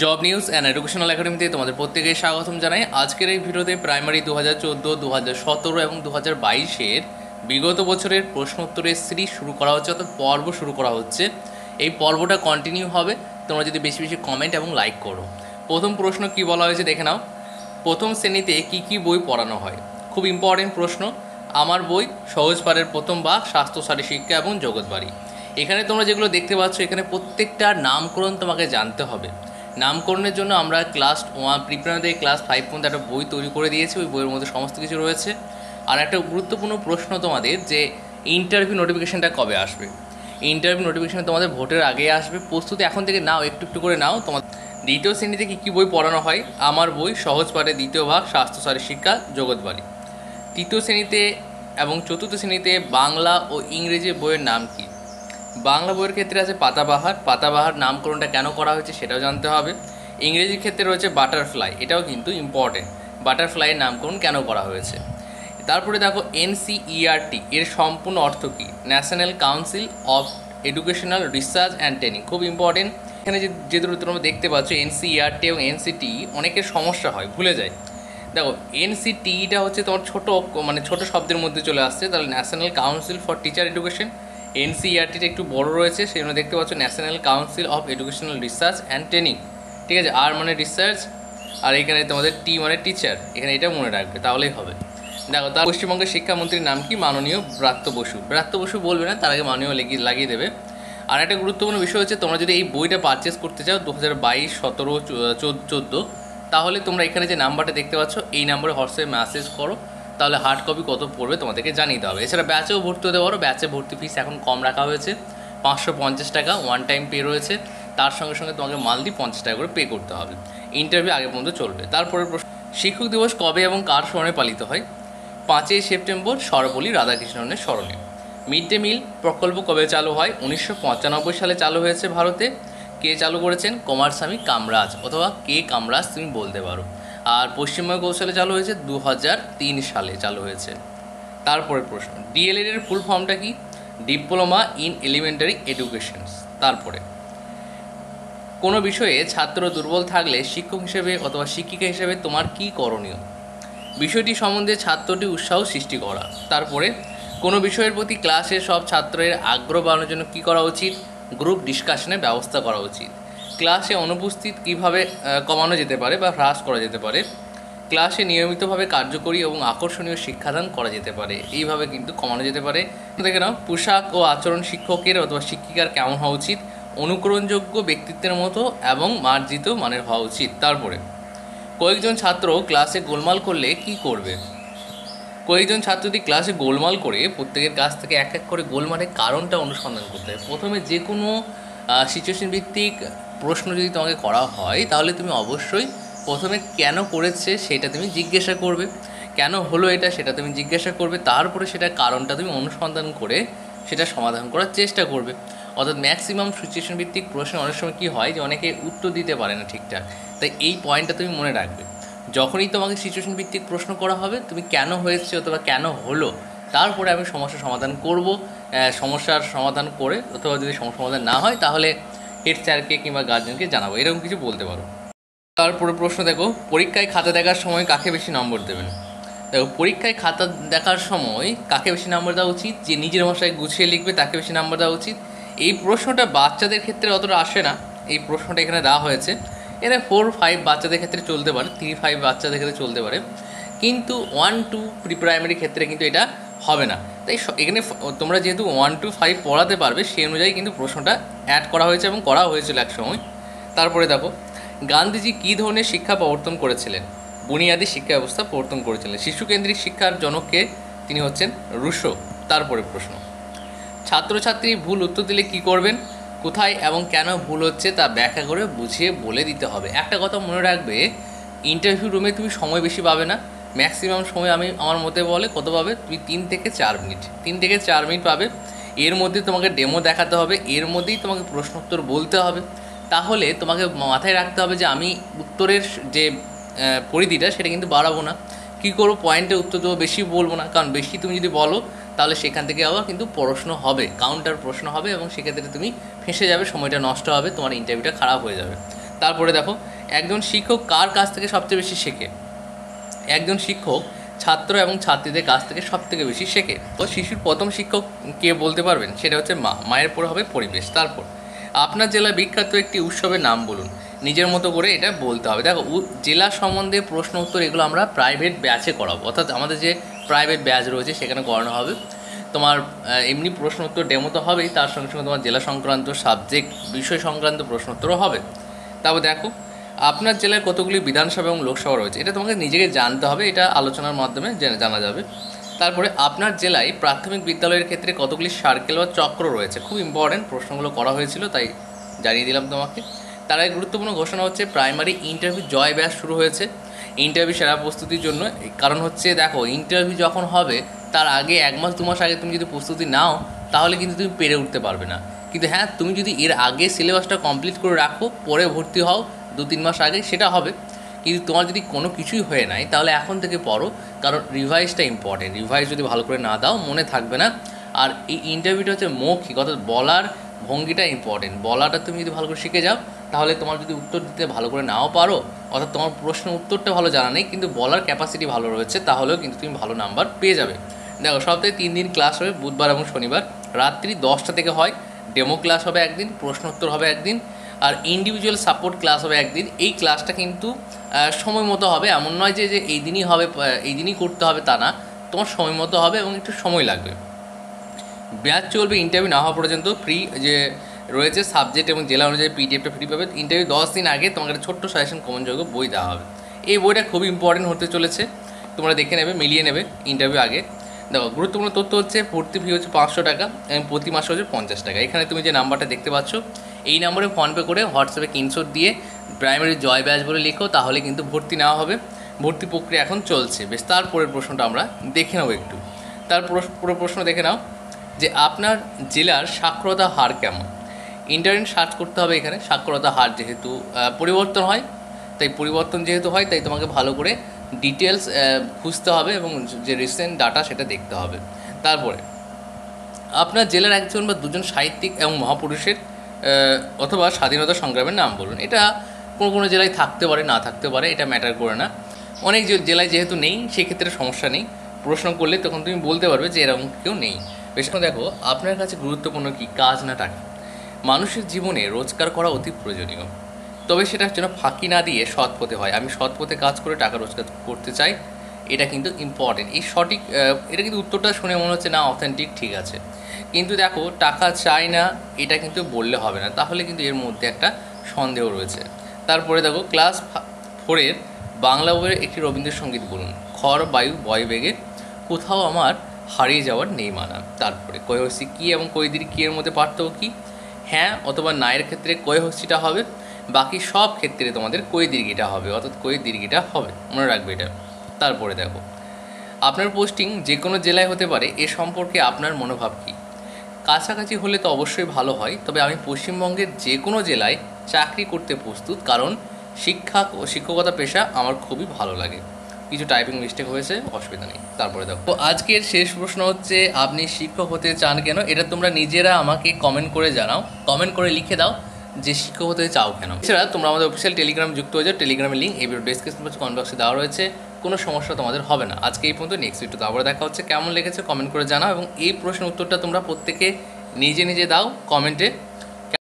Job news and educational একাডেমিতে তোমাদের প্রত্যেকেই স্বাগতম জানাই। আজকের এই ভিডিওতে প্রাইমারি 2014, 2017 এবং 2022-এর বিগত বছরের প্রশ্ন উত্তরের সিরিজ শুরু করা হচ্ছে, অর্থাৎ পর্ব শুরু করা হচ্ছে। এই পর্বটা কন্টিনিউ হবে তোমরা যদি বেশি বেশি কমেন্ট এবং লাইক করো। প্রথম প্রশ্ন কি বলা হয়েছে দেখে নাও। প্রথম শ্রেণীতে কি কি বই পড়ানো হয়? খুব ইম্পর্টেন্ট প্রশ্ন। আমার বই, সহজ পাঠের প্রথম ভাগ, স্বাস্থ্যসারী শিক্ষা এবং জগৎবাড়ি। এখানে তোমরা যেগুলো দেখতে পাচ্ছ, এখানে প্রত্যেকটার নামকরণ তোমাকে জানতে হবে। নামকরণের জন্য আমরা ক্লাস 1 প্রিপারেটরি ক্লাস 5 পর্যন্ত একটা বই তৈরি করে দিয়েছি। ওই বইয়ের মধ্যে সমস্ত কিছু রয়েছে। আর একটা গুরুত্বপূর্ণ প্রশ্ন তোমাদের, যে ইন্টারভিউ নোটিফিকেশানটা কবে আসবে? ইন্টারভিউ নোটিফিকেশান তোমাদের ভোটের আগে আসবে। প্রস্তুতি এখন থেকে নাও, একটু একটু করে নাও। তোমার দ্বিতীয় শ্রেণীতে কী কী বই পড়ানো হয়? আমার বই, সহজ পাঠের দ্বিতীয় ভাগ, স্বাস্থ্যসারী শিক্ষা, জগৎবাড়ি। তৃতীয় শ্রেণীতে এবং চতুর্থ শ্রেণীতে বাংলা ও ইংরেজি বইয়ের নাম কী? বাংলা বইয়ের ক্ষেত্রে আছে পাতাবাহার। পাতাবাহার নামকরণটা কেন করা হয়েছে সেটাও জানতে হবে। ইংরেজির ক্ষেত্রে রয়েছে বাটারফ্লাই, এটাও কিন্তু ইম্পর্টেন্ট। বাটারফ্লাইয়ের নামকরণ কেন করা হয়েছে? তারপরে দেখো এনসিইআরটি এর সম্পূর্ণ অর্থ কী? National council of educational research and training, খুব ইম্পর্টেন্ট। এখানে যে দুটো তোমরা দেখতে পাচ্ছ এনসিইআরটি এবং এনসিটি, অনেকের সমস্যা হয়, ভুলে যায়। দেখো এনসিটিটা হচ্ছে তোমার ছোট শব্দের মধ্যে চলে আসছে, তাহলে national council for teacher education. এনসিইআরটিটা একটু বড় রয়েছে, সেই জন্য দেখতে পাচ্ছ national council of educational research and training. ঠিক আছে, আর মানে রিসার্চ, আর এখানে তোমাদের টি মানে টিচার, এখানে এটা মনে রাখবে, তাহলেই হবে। দেখো, তার পশ্চিমবঙ্গের শিক্ষামন্ত্রীর নাম কি? মাননীয় ব্রাত্য বসু। ব্রাত্য বসু বলবে না, তার আগে মাননীয় লাগিয়ে দেবে। আর একটা গুরুত্বপূর্ণ বিষয় হচ্ছে, তোমরা যদি এই বইটা পারচেস করতে চাও 2022, 17, 14, তাহলে তোমরা এখানে যে নাম্বারটা দেখতে পাচ্ছ, এই নাম্বারে হোয়াটসঅ্যাপে মেসেজ করো, তাহলে হার্ড কপি কত পড়বে তোমাদেরকে জানিয়ে দেওয়া হবে। এছাড়া ব্যাচেও ভর্তি হতে পারো। ব্যাচে ভর্তি ফিস এখন কম রাখা হয়েছে, 550 টাকা ওয়ান টাইম পে রয়েছে। তার সঙ্গে সঙ্গে তোমাকে মান্থলি 50 টাকা করে পে করতে হবে। ইন্টারভিউ আগে পর্যন্ত চলবে। তারপরে প্রশ্ন, শিক্ষক দিবস কবে এবং কার স্মরণে পালিত হয়? 5ই সেপ্টেম্বর, সর্বপল্লী রাধাকৃষ্ণনের স্মরণে। মিড ডে মিল প্রকল্প কবে চালু হয়? 1995 সালে চালু হয়েছে ভারতে। কে চালু করেছেন? কুমারস্বামী কামরাজ, অথবা কে কামরাজ তুমি বলতে পারো। আর পশ্চিমবঙ্গ কৌশলে চালু হয়েছে 2003 সালে চালু হয়েছে। তারপরে প্রশ্ন, ডিএলএড এর ফুল ফর্মটা কি? Diploma in elementary educations. তারপরে, কোনো বিষয়ে ছাত্র দুর্বল থাকলে শিক্ষক হিসেবে অথবা শিক্ষিকা হিসেবে তোমার কি করণীয়? বিষয়টি সম্বন্ধে ছাত্রটি উৎসাহ সৃষ্টি করা। তারপরে, কোনো বিষয়ের প্রতি ক্লাসের সব ছাত্রের আগ্রহ বাড়ানোর জন্য কী করা উচিত? গ্রুপ ডিসকাশনের ব্যবস্থা করা উচিত। ক্লাসে অনুপস্থিত কীভাবে কমানো যেতে পারে বা হ্রাস করা যেতে পারে? ক্লাসে নিয়মিতভাবে কার্যকরী এবং আকর্ষণীয় শিক্ষাদান করা যেতে পারে, এইভাবে কিন্তু কমানো যেতে পারে। দেখে নাও, পোশাক ও আচরণ শিক্ষকের অথবা শিক্ষিকার কেমন হওয়া উচিত? অনুকরণযোগ্য ব্যক্তিত্বের মতো এবং মার্জিত মানের হওয়া উচিত। তারপরে, কয়েকজন ছাত্র ক্লাসে গোলমাল করলে কি করবে? কয়েকজন ছাত্র যদি ক্লাসে গোলমাল করে, প্রত্যেকের কাছ থেকে এক এক করে গোলমালের কারণটা অনুসন্ধান করতে হয়। প্রথমে যে কোনো সিচুয়েশন ভিত্তিক প্রশ্ন যদি তোমাকে করা হয়, তাহলে তুমি অবশ্যই প্রথমে কেন করেছে সেটা তুমি জিজ্ঞাসা করবে, কেন হলো এটা সেটা তুমি জিজ্ঞাসা করবে, তারপরে সেটার কারণটা তুমি অনুসন্ধান করে সেটা সমাধান করার চেষ্টা করবে। অর্থাৎ ম্যাক্সিমাম সিচুয়েশন ভিত্তিক প্রশ্ন অনেক সময় কী হয়, যে অনেকে উত্তর দিতে পারে না ঠিকঠাক। তাই এই পয়েন্টটা তুমি মনে রাখবে। যখনই তোমাকে সিচুয়েশন ভিত্তিক প্রশ্ন করা হবে, তুমি কেন হয়েছে অথবা কেন হলো, তারপরে আমি সমস্যার সমাধান করব। সমস্যার সমাধান করে, অথবা যদি সমাধান না হয় তাহলে হেড স্যারকে কিংবা গার্জেনকে জানাবো, এরকম কিছু বলতে পারো। তারপরে প্রশ্ন দেখো, পরীক্ষায় খাতা দেখার সময় কাকে বেশি নম্বর দেবেন? দেখো, পরীক্ষায় খাতা দেখার সময় কাকে বেশি নম্বর দেওয়া উচিত? যে নিজের ভাষায় গুছিয়ে লিখবে তাকে বেশি নম্বর দেওয়া উচিত। এই প্রশ্নটা বাচ্চাদের ক্ষেত্রে অতটা আসে না, এই প্রশ্নটা এখানে দেওয়া হয়েছে। এরা 4-5 বাচ্চাদের ক্ষেত্রে চলতে পারে, 3-5 বাচ্চাদের ক্ষেত্রে চলতে পারে, কিন্তু 1-2 প্রি প্রাইমারি ক্ষেত্রে কিন্তু এটা হবে না। তাই এখানে তোমরা যেহেতু 1-5 পড়াতে পারবে, সেই অনুযায়ী কিন্তু প্রশ্নটা অ্যাড করা হয়েছে এবং করা হয়েছিল এক সময়। তারপরে দেখো, গান্ধীজি কী ধরনের শিক্ষা প্রবর্তন করেছিলেন? বুনিয়াদী শিক্ষা ব্যবস্থা প্রবর্তন করেছিলেন। শিশুকেন্দ্রিক শিক্ষার জনককে তিনি হচ্ছেন রুশো। তারপরে প্রশ্ন, ছাত্রছাত্রী ভুল উত্তর দিলে কী করবেন? কোথায় এবং কেন ভুল হচ্ছে তা ব্যাখ্যা করে বুঝিয়ে বলে দিতে হবে। একটা কথা মনে রাখবে, ইন্টারভিউ রুমে তুমি সময় বেশি পাবে না। ম্যাক্সিমাম সময় আমার মতে বলে কত পাবে? তুমি 3 থেকে 4 মিনিট, 3 থেকে 4 মিনিট পাবে। এর মধ্যে তোমাকে ডেমো দেখাতে হবে, এর মধ্যেই তোমাকে প্রশ্ন উত্তর বলতে হবে। তাহলে তোমাকে মাথায় রাখতে হবে যে আমি উত্তরের যে পরিধিটা সেটা কিন্তু বাড়াবো না। কী করবো? পয়েন্টে উত্তর দেবো, বেশি বলবো না, কারণ বেশি তুমি যদি বলো তাহলে সেখান থেকে আবার কিন্তু প্রশ্ন হবে, কাউন্টার প্রশ্ন হবে, এবং সেক্ষেত্রে তুমি ফেঁসে যাবে, সময়টা নষ্ট হবে, তোমার ইন্টারভিউটা খারাপ হয়ে যাবে। তারপরে দেখো, একজন শিক্ষক কার কাছ থেকে সবচেয়ে বেশি শেখে? একজন শিক্ষক ছাত্র এবং ছাত্রীদের কাছ থেকে সবথেকে বেশি শেখে। তো শিশুর প্রথম শিক্ষক কে বলতে পারবেন? সেটা হচ্ছে মা। মায়ের পরে হবে পরিবেশ। তারপর আপনার জেলার বিখ্যাত একটি উৎসবের নাম বলুন। নিজের মতো করে এটা বলতে হবে। দেখো, জেলা সম্বন্ধে প্রশ্ন উত্তর এগুলো আমরা প্রাইভেট ব্যাচে করাবো, অর্থাৎ আমাদের যে প্রাইভেট ব্যাচ রয়েছে সেখানে করানো হবে। তোমার এমনি প্রশ্ন উত্তর ডেমো তো হবেই, তার সঙ্গে সঙ্গে তোমার জেলা সংক্রান্ত সাবজেক্ট বিষয় সংক্রান্ত প্রশ্ন উত্তরও হবে। তারপর দেখো, আপনার জেলায় কতগুলি বিধানসভা এবং লোকসভা রয়েছে? এটা তোমাকে নিজেকে জানতে হবে, এটা আলোচনার মাধ্যমে জানা যাবে। তারপরে আপনার জেলায় প্রাথমিক বিদ্যালয়ের ক্ষেত্রে কতগুলি সার্কেল বা চক্র রয়েছে? খুব ইম্পর্টেন্ট, প্রশ্নগুলো করা হয়েছিল তাই জানিয়ে দিলাম তোমাকে। তার আগে গুরুত্বপূর্ণ ঘোষণা হচ্ছে প্রাইমারি ইন্টারভিউ জয় ব্যাচ শুরু হয়েছে ইন্টারভিউ সেরা প্রস্তুতির জন্য। কারণ হচ্ছে দেখো, ইন্টারভিউ যখন হবে তার আগে 1 মাস 2 মাস আগে তুমি যদি প্রস্তুতি নাও তাহলে কিন্তু তুমি পেরে উঠতে পারবে না। কিন্তু হ্যাঁ, তুমি যদি এর আগে সিলেবাসটা কমপ্লিট করে রাখো, পরে ভর্তি হও 2-3 মাস আগে, সেটা হবে। কিন্তু তোমার যদি কোনো কিছুই হয়ে নাই তাহলে এখন থেকে পড়ো, কারণ রিভাইজটা ইম্পর্টেন্ট। রিভাইজ যদি ভালো করে না দাও মনে থাকবে না। আর এই ইন্টারভিউটা হচ্ছে মৌখিক, অর্থাৎ বলার ভঙ্গিটা ইম্পর্টেন্ট। বলাটা তুমি যদি ভালো করে শিখে যাও তাহলে তোমার যদি উত্তর দিতে ভালো করে নাও পারো, অর্থাৎ তোমার প্রশ্নের উত্তরটা ভালো জানা নেই কিন্তু বলার ক্যাপাসিটি ভালো রয়েছে, তাহলেও কিন্তু তুমি ভালো নাম্বার পেয়ে যাবে। দেখো, সপ্তাহে 3 দিন ক্লাস হবে, বুধবার এবং শনিবার রাত্রি 10টা থেকে হয়। ডেমো ক্লাস হবে একদিন, প্রশ্ন উত্তর হবে একদিন, আর ইন্ডিভিজুয়াল সাপোর্ট ক্লাস হবে একদিন। এই ক্লাসটা কিন্তু সময় মতো হবে, এমন নয় যে এই দিনই হবে, এই দিনই করতে হবে তা না, তোমার সময় মতো হবে এবং একটু সময় লাগবে। ব্যাচ চলবে ইন্টারভিউ না হওয়া পর্যন্ত। ফ্রি যে রয়েছে সাবজেক্ট এবং জেলা অনুযায়ী পিডিএফটা ফ্রি পাবে। ইন্টারভিউ 10 দিন আগে তোমাকে একটা ছোট্ট সাজেশন কমনযোগ্য বই দেওয়া হবে। এই বইটা খুবই ইম্পর্টেন্ট হতে চলেছে, তোমরা দেখে নেবে, মিলিয়ে নেবে ইন্টারভিউ আগে। দেখো, গুরুত্বপূর্ণ তথ্য হচ্ছে ভর্তি ফি হচ্ছে 500 টাকা এবং প্রতি মাসে হচ্ছে 50 টাকা। এখানে তুমি যে নাম্বারটা দেখতে পাচ্ছ এই নাম্বারে ফোনপে করে হোয়াটসঅ্যাপে স্ক্রিনশট দিয়ে প্রাইমারি জয় ব্যাচ বলে লিখো, তাহলে কিন্তু ভর্তি নেওয়া হবে। ভর্তি প্রক্রিয়া এখন চলছে। বেশ, তারপরের প্রশ্নটা আমরা দেখে নেবো একটু। তার পুরো প্রশ্ন দেখে নাও যে আপনার জেলার সাক্ষরতা হার কেমন। ইন্টারনেট সার্চ করতে হবে। এখানে সাক্ষরতা হার যেহেতু পরিবর্তন হয়, তাই পরিবর্তন যেহেতু হয় তাই তোমাকে ভালো করে ডিটেলস খুঁজতে হবে এবং যে রিসেন্ট ডাটা সেটা দেখতে হবে। তারপরে আপনার জেলার একজন বা দুজন সাহিত্যিক এবং মহাপুরুষের অথবা স্বাধীনতা সংগ্রামের নাম বলুন। এটা কোনো কোনো জেলায় থাকতে পারে, না থাকতে পারে, এটা ম্যাটার করে না। অনেক জেলায় যেহেতু নেই সেক্ষেত্রে সমস্যা নেই, প্রশ্ন করলে তখন তুমি বলতে পারবে যে এরকম কেউ নেই। বেশ, দেখো, আপনার কাছে গুরুত্বপূর্ণ কি, কাজ না টাকা? মানুষের জীবনে রোজগার করা অতি প্রয়োজনীয়, তবে সেটার জন্য ফাঁকি না দিয়ে সৎ পথে হয়। আমি সৎ পথে কাজ করে টাকা রোজগার করতে চাই, এটা কিন্তু ইম্পর্টেন্ট। এই সঠিক এটা কিন্তু উত্তরটা শুনে মনে হচ্ছে না অথেন্টিক, ঠিক আছে, কিন্তু দেখো টাকা চাই না এটা কিন্তু বললে হবে না, তাহলে কিন্তু এর মধ্যে একটা সন্দেহ রয়েছে। তারপরে দেখো, ক্লাস 4-এর বাংলা বইয়ের একটি রবীন্দ্রসঙ্গীত বলুন। খর বায়ু বয় বেগে কোথাও আমার হারিয়ে যাওয়ার নেই মানা। তারপরে কৈহস্যি কী এবং কৈদির কী এর মধ্যে পার্থক্য কী? হ্যাঁ অথবা নায়ের ক্ষেত্রে কৈহস্যিটা হবে, বাকি সব ক্ষেত্রে তোমাদের কই দীর্ঘিটা হবে, অর্থাৎ কই দীর্ঘিটা হবে, মনে রাখবে এটা। তারপরে দেখো, আপনার পোস্টিং যে কোনো জেলায় হতে পারে, এ সম্পর্কে আপনার মনোভাব কী? কাছাকাছি হলে তো অবশ্যই ভালো হয়, তবে আমি পশ্চিমবঙ্গের যে কোনো জেলায় চাকরি করতে প্রস্তুত, কারণ শিক্ষকতা পেশা আমার খুবই ভালো লাগে। কিছু টাইপিং মিস্টেক হয়েছে, অসুবিধা নেই। তারপরে দেখো, তো আজকের শেষ প্রশ্ন হচ্ছে আপনি শিক্ষক হতে চান কেন? এটা তোমরা নিজেরা আমাকে কমেন্ট করে জানাও, কমেন্ট করে লিখে দাও যে শিক্ষক হতে চাও কেন। এছাড়া তোমরা আমাদের অফিসিয়াল টেলিগ্রাম যুক্ত হয়ে যাও, টেলিগ্রামের লিঙ্ক এই ভিডিও ডেসক্রিপশন বক্সে কমেন্ট বক্সে দেওয়া রয়েছে। কোনো সমস্যা তোমাদের হবে না। আজকে এই পর্যন্ত, নেক্সট ভিডিওতে আবার দেখা হচ্ছে। কেমন লেগেছে কমেন্ট করে জানাও এবং এই প্রশ্নের উত্তরটা তোমরা প্রত্যেকে নিজে নিজে দাও কমেন্টে।